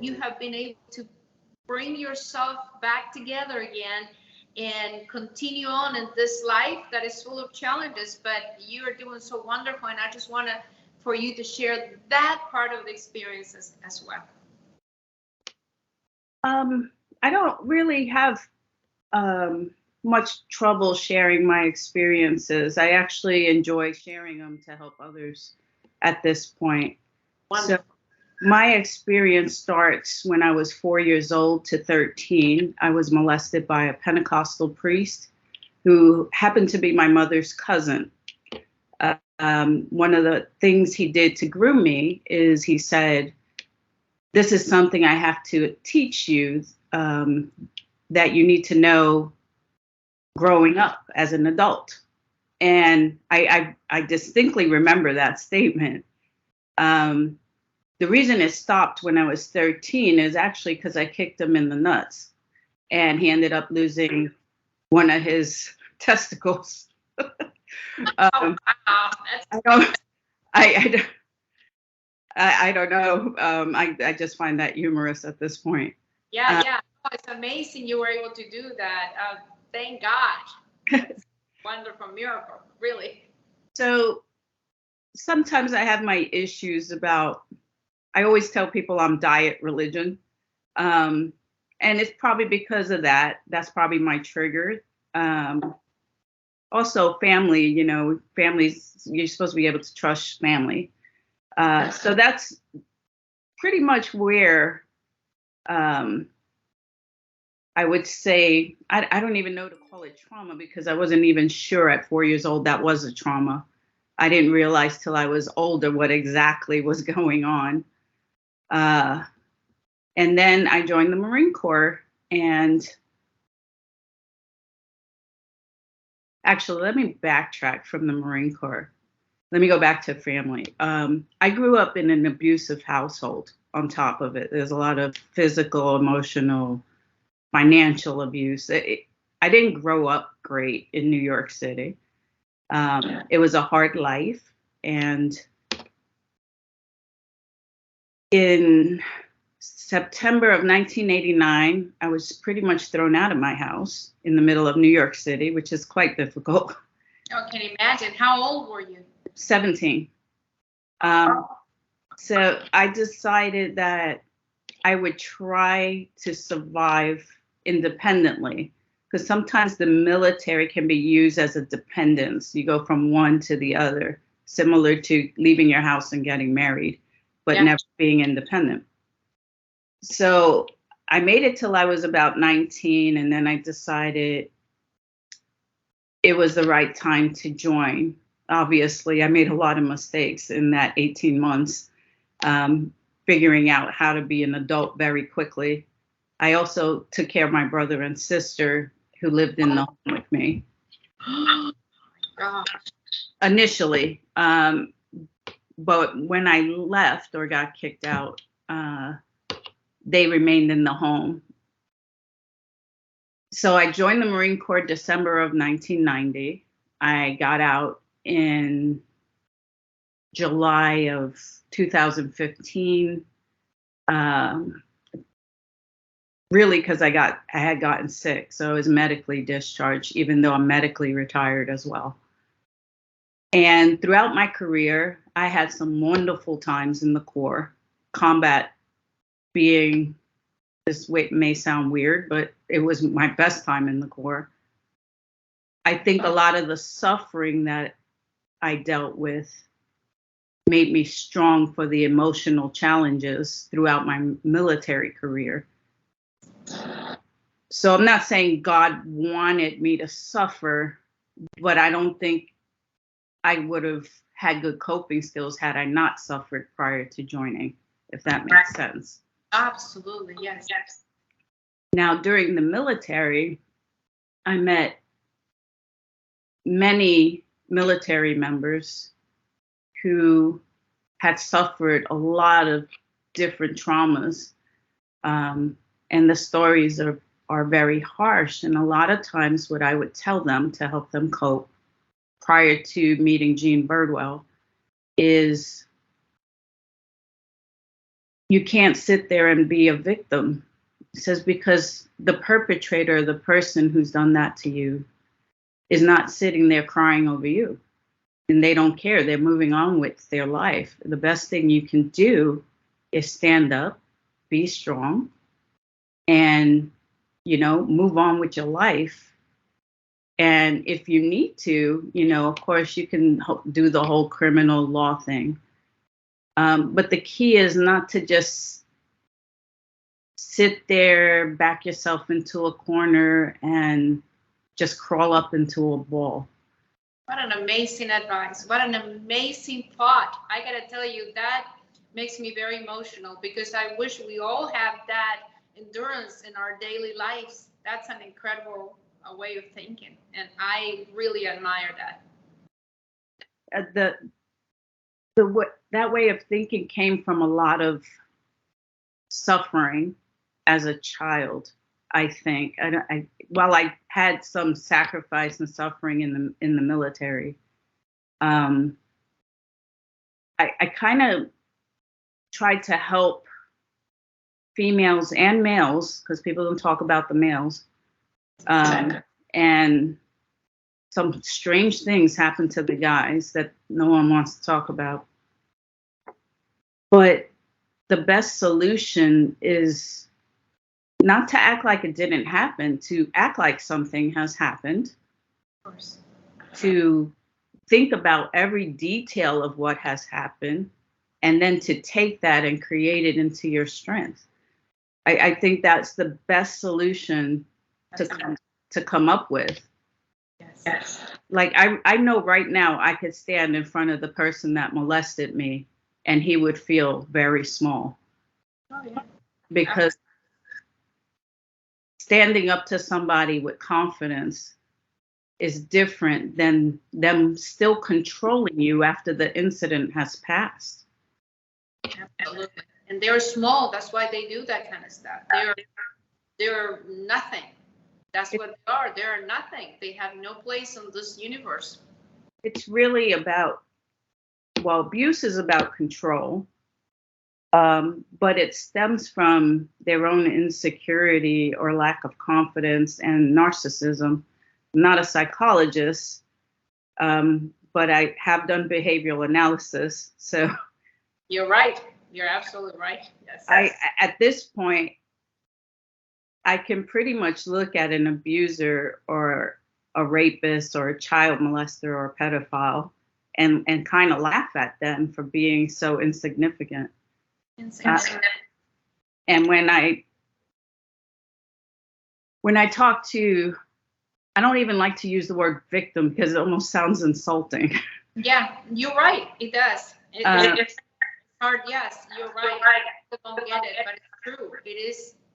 you have been able to bring yourself back together again and continue on in this life that is full of challenges, but you are doing so wonderful. And I just want for you to share that part of the experiences as well. I don't really have much trouble sharing my experiences. I actually enjoy sharing them to help others at this point. Wonderful. So my experience starts when I was 4 years old to 13. I was molested by a Pentecostal priest who happened to be my mother's cousin. One of the things he did to groom me is he said, "This is something I have to teach you that you need to know growing up as an adult." And I distinctly remember that statement. The reason it stopped when I was 13 is actually because I kicked him in the nuts, and he ended up losing one of his testicles. Oh, wow. I don't know. I just find that humorous at this point. Yeah. Oh, it's amazing you were able to do that. Thank God. Wonderful miracle, really. So sometimes I have my issues about, I always tell people I'm diet religion. And it's probably because of that. That's probably my trigger. Also family, families, you're supposed to be able to trust family. So that's pretty much where I would say, I don't even know to call it trauma, because I wasn't even sure at 4 years old that was a trauma. I didn't realize till I was older what exactly was going on. And then I joined the Marine Corps. And actually, let me backtrack from the Marine Corps. Let me go back to family. I grew up in an abusive household on top of it. There's a lot of physical, emotional, financial abuse. I didn't grow up great in New York City. It was a hard life. And in September of 1989, I was pretty much thrown out of my house in the middle of New York City, which is quite difficult. Oh, can you imagine? How old were you? 17. So I decided that I would try to survive independently, because sometimes the military can be used as a dependence. You go from one to the other, similar to leaving your house and getting married, but never being independent. So I made it till I was about 19, and then I decided it was the right time to join. Obviously, I made a lot of mistakes in that 18 months, figuring out how to be an adult very quickly. I also took care of my brother and sister who lived in the home with me. Oh, gosh. Initially. But when I left or got kicked out, they remained in the home. So I joined the Marine Corps December of 1990. I got out in July of 2015. Really, because I had gotten sick, so I was medically discharged, even though I'm medically retired as well. And throughout my career, I had some wonderful times in the Corps. Combat being, this may sound weird, but it was my best time in the Corps. I think a lot of the suffering that I dealt with made me strong for the emotional challenges throughout my military career. So I'm not saying God wanted me to suffer, but I don't think I would have had good coping skills had I not suffered prior to joining, if that makes sense. Absolutely, yes. Now, during the military, I met many military members who had suffered a lot of different traumas. And the stories are very harsh. And a lot of times what I would tell them to help them cope prior to meeting Jean Birdwell is you can't sit there and be a victim. It says because the perpetrator, the person who's done that to you, is not sitting there crying over you. And they don't care. They're moving on with their life. The best thing you can do is stand up, be strong, and, move on with your life. And if you need to, of course, you can do the whole criminal law thing. But the key is not to just sit there, back yourself into a corner, and just crawl up into a ball. What an amazing advice. What an amazing thought. I got to tell you, that makes me very emotional, because I wish we all have that endurance in our daily lives. That's an incredible way of thinking, and I really admire that. That way of thinking came from a lot of suffering as a child, I think. While I had some sacrifice and suffering in the military, I kind of tried to help females and males, because people don't talk about the males. And some strange things happen to the guys that no one wants to talk about. But the best solution is not to act like it didn't happen, to act like something has happened. Of course. To think about every detail of what has happened, and then to take that and create it into your strength. I think that's the best solution to come up with. Yes. Like I know right now I could stand in front of the person that molested me, and he would feel very small. Oh, yeah. Because standing up to somebody with confidence is different than them still controlling you after the incident has passed. Absolutely. And they're small. That's why they do that kind of stuff. They're nothing. That's what they are. They're nothing. They have no place in this universe. It's really about, abuse is about control, but it stems from their own insecurity or lack of confidence and narcissism. I'm not a psychologist, but I have done behavioral analysis. So you're right. You're absolutely right. Yes. At this point, I can pretty much look at an abuser or a rapist or a child molester or a pedophile and kind of laugh at them for being so insignificant. And when I talk to, I don't even like to use the word victim because it almost sounds insulting. Yeah, you're right. It does. It's hard. Yes, you're right. People don't get it, but it's true.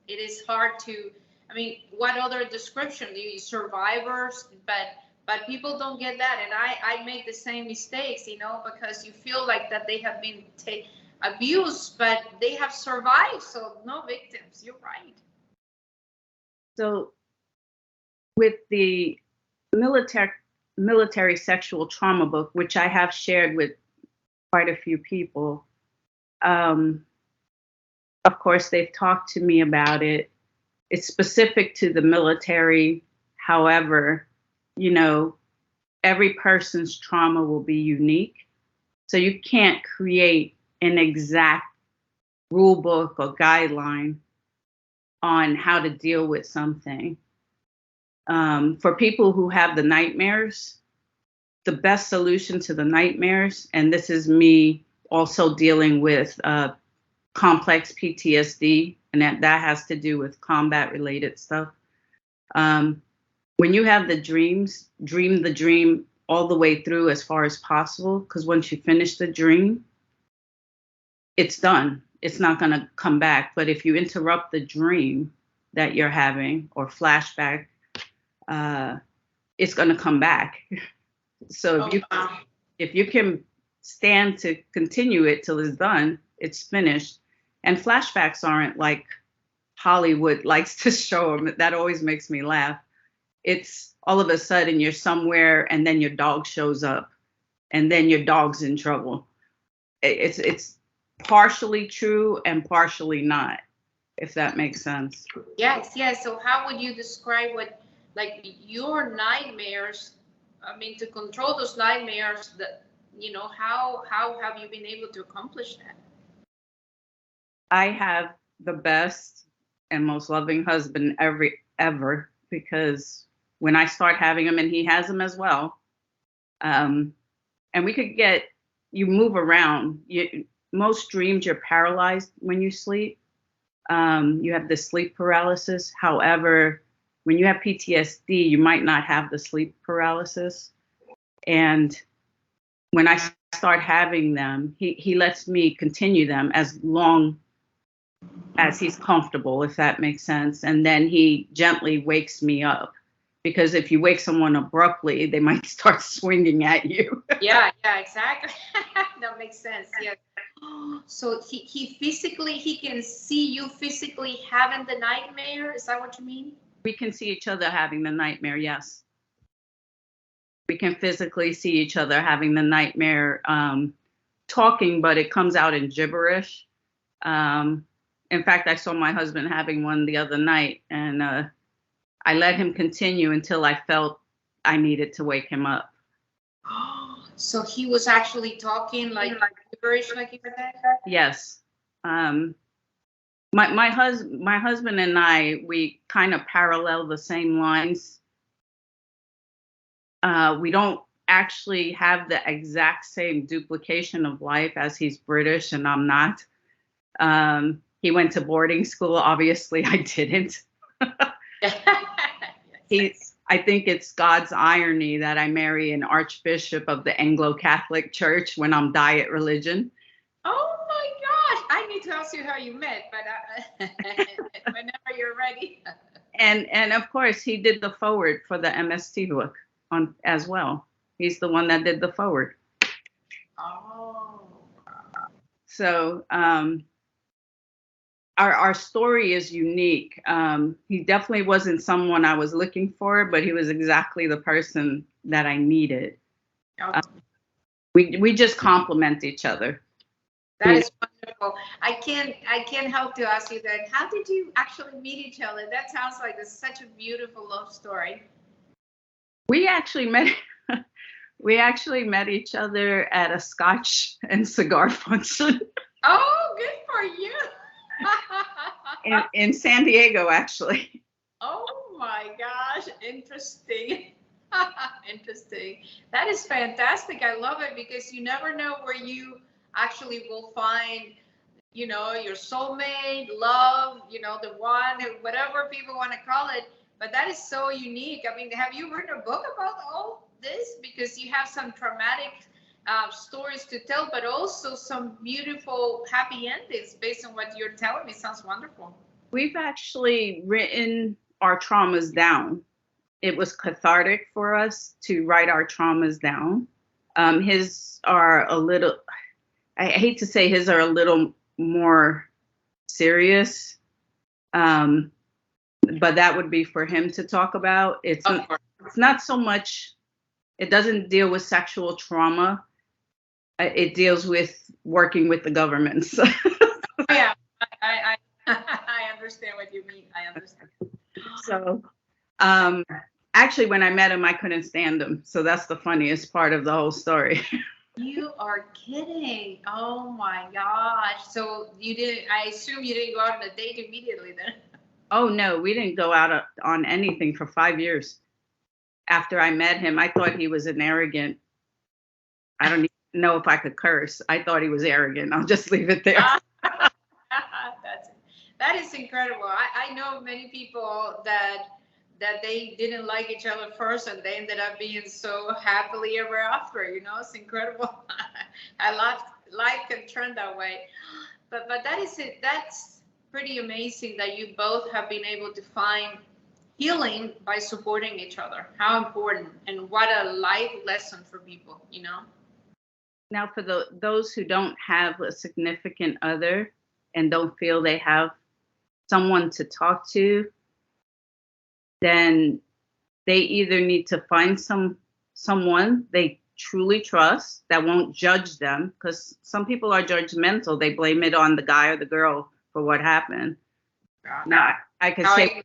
It is hard to. I mean, what other description? The survivors, but people don't get that, and I make the same mistakes, because you feel like that they have been abused, but they have survived. So no victims. You're right. So with the military sexual trauma book, which I have shared with quite a few people, of course, they've talked to me about it. It's specific to the military. However, every person's trauma will be unique. So you can't create an exact rule book or guideline on how to deal with something. For people who have the nightmares, the best solution to the nightmares, and this is me also dealing with complex PTSD, and that has to do with combat related stuff. When you have the dreams, dream the dream all the way through as far as possible, because once you finish the dream, it's done. It's not going to come back. But if you interrupt the dream that you're having or flashback, it's going to come back. So if you can stand to continue it till it's done, it's finished. And flashbacks aren't like Hollywood likes to show them. That always makes me laugh. It's all of a sudden you're somewhere and then your dog shows up and then your dog's in trouble. It's partially true and partially not, if that makes sense. Yes, yes. So how would you describe what, like, your nightmares? I mean, to control those nightmares, that, how have you been able to accomplish that? I have the best and most loving husband ever, because when I start having him, and he has them as well, and you move around. Most dreams, you're paralyzed when you sleep. You have the sleep paralysis. However, when you have PTSD, you might not have the sleep paralysis. And when I start having them, he lets me continue them as long as he's comfortable, if that makes sense. And then he gently wakes me up, because if you wake someone abruptly, they might start swinging at you. Yeah, exactly. That makes sense. Yeah. So he can see you physically having the nightmare. Is that what you mean? We can see each other having the nightmare, yes. We can physically see each other having the nightmare, talking, but it comes out in gibberish. In fact, I saw my husband having one the other night, and I let him continue until I felt I needed to wake him up. So he was actually talking like gibberish, like you said? Yes. My husband and I, we kind of parallel the same lines. We don't actually have the exact same duplication of life, as he's British and I'm not. He went to boarding school. Obviously, I didn't. I think it's God's irony that I marry an archbishop of the Anglo-Catholic Church when I'm diet religion. Oh my gosh! I need to ask you how you met, but whenever you're ready. And of course, he did the foreword for the MST book as well. He's the one that did the foreword. Oh. So our story is unique. He definitely wasn't someone I was looking for, but he was exactly the person that I needed. Okay. We just complement each other. That is wonderful. I can't help to ask you that. How did you actually meet each other? That sounds like such a beautiful love story. We actually met each other at a Scotch and cigar function. Oh, good for you. in San Diego, actually. Oh my gosh, interesting. Interesting. That is fantastic. I love it, because you never know where you actually will find, your soulmate, love, the one, whatever people want to call it. But that is so unique. I mean, have you written a book about all this? Because you have some traumatic stories to tell, but also some beautiful happy endings based on what you're telling me. Sounds wonderful. We've actually written our traumas down. It was cathartic for us to write our traumas down. His are a little, I hate to say his are a little more serious, but that would be for him to talk about. It's not so much, it doesn't deal with sexual trauma. It deals with working with the governments. Yeah, I understand what you mean. I understand. So, actually, when I met him, I couldn't stand him. So that's the funniest part of the whole story. You are kidding. Oh my gosh. So I assume you didn't go out on a date immediately then? Oh no, we didn't go out on anything for 5 years. After I met him, I thought he was an arrogant, I don't even know if I could curse. I thought he was arrogant. I'll just leave it there. That is incredible. I know many people that they didn't like each other first, and they ended up being so happily ever after. It's incredible. Life can turn that way. But that is it. That's pretty amazing that you both have been able to find healing by supporting each other. How important, and what a life lesson for people. Now, for those who don't have a significant other and don't feel they have someone to talk to, then they either need to find someone. They truly trust, that won't judge them, because some people are judgmental. They blame it on the guy or the girl for what happened. Now, I could say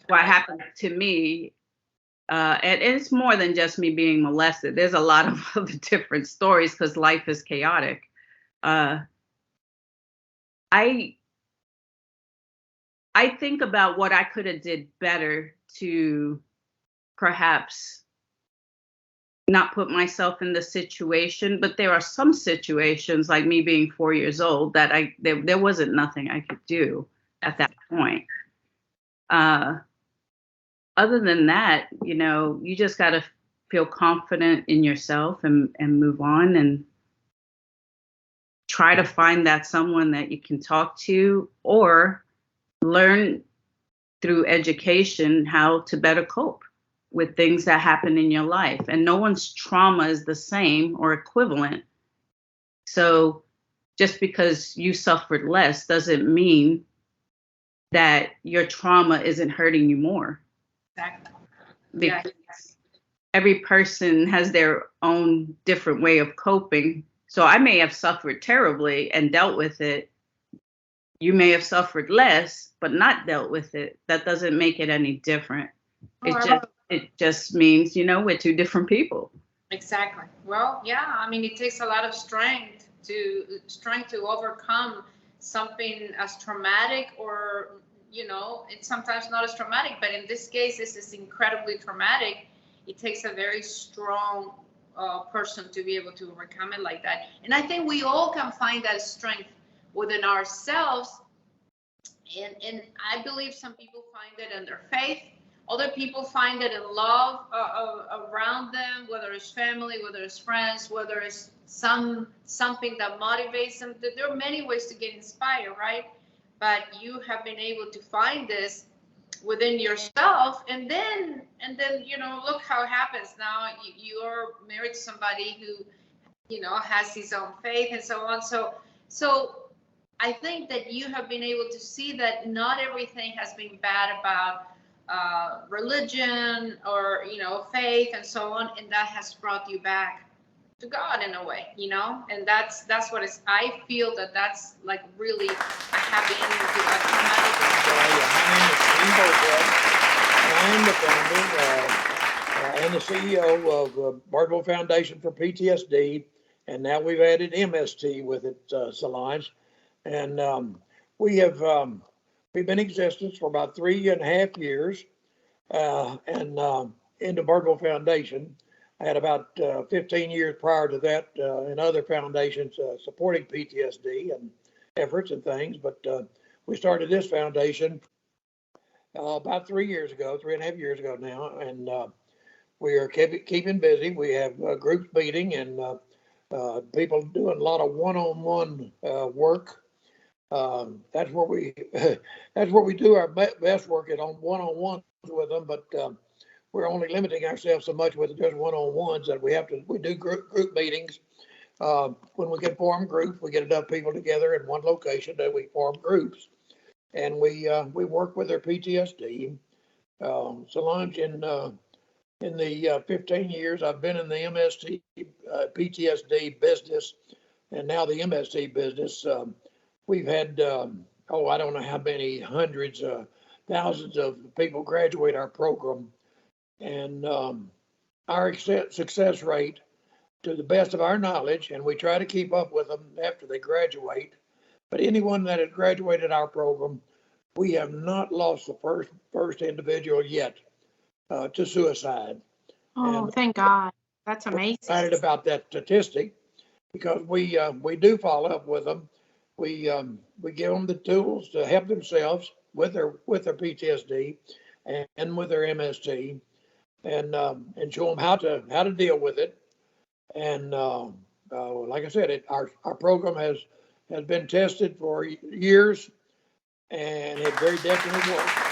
what happened to me, and it's more than just me being molested. There's a lot of other different stories because life is chaotic. I think about what I could have did better to perhaps not put myself in the situation, but there are some situations, like me being 4 years old, that there wasn't nothing I could do at that point. Other than that, you just got to feel confident in yourself and move on and try to find that someone that you can talk to, or learn through education how to better cope with things that happen in your life. And no one's trauma is the same or equivalent. So just because you suffered less doesn't mean that your trauma isn't hurting you more. Exactly. Because every person has their own different way of coping. So I may have suffered terribly and dealt with it. You may have suffered less, but not dealt with it. That doesn't make it any different. It just means, we're two different people. Exactly. Well, yeah, I mean, it takes a lot of strength to overcome something as traumatic, or, it's sometimes not as traumatic, but in this case, this is incredibly traumatic. It takes a very strong person to be able to overcome it like that. And I think we all can find that strength within ourselves. And I believe some people find it in their faith. Other people find it in love around them, whether it's family, whether it's friends, whether it's something that motivates them. There are many ways to get inspired, right? But you have been able to find this within yourself, and then look how it happens. Now you're married to somebody who has his own faith and so on. So I think that you have been able to see that not everything has been bad about religion or faith and so on, and that has brought you back to God in a way, and that's what is. I feel that's like really a happy ending to a traumatic experience. I am the founder and the CEO of Birdwell Foundation for PTSD, and now we've added MST with it, Solange. And we've been in existence for about 3.5 years, and into Birdwell Foundation. I had about 15 years prior to that in other foundations supporting PTSD and efforts and things. But we started this foundation about 3 years ago, 3.5 years ago now, and we are keeping busy. We have groups meeting and people doing a lot of one-on-one work. That's where we do our best work, on one-on-ones with them, but we're only limiting ourselves so much with just one-on-ones that we do group meetings. When we can form groups, we get enough people together in one location that we form groups, and we work with their PTSD. Solange, in the 15 years I've been in the MST PTSD business, and now the MST business, we've had I don't know how many hundreds, thousands of people graduate our program. And our success rate, to the best of our knowledge, and we try to keep up with them after they graduate, but anyone that has graduated our program, we have not lost the first individual yet to suicide. Oh, and thank God. That's amazing. We're excited about that statistic because we do follow up with them. We give them the tools to help themselves with their PTSD and with their MST. And show them how to deal with it. And like I said, our program has been tested for years, and it very definitely works.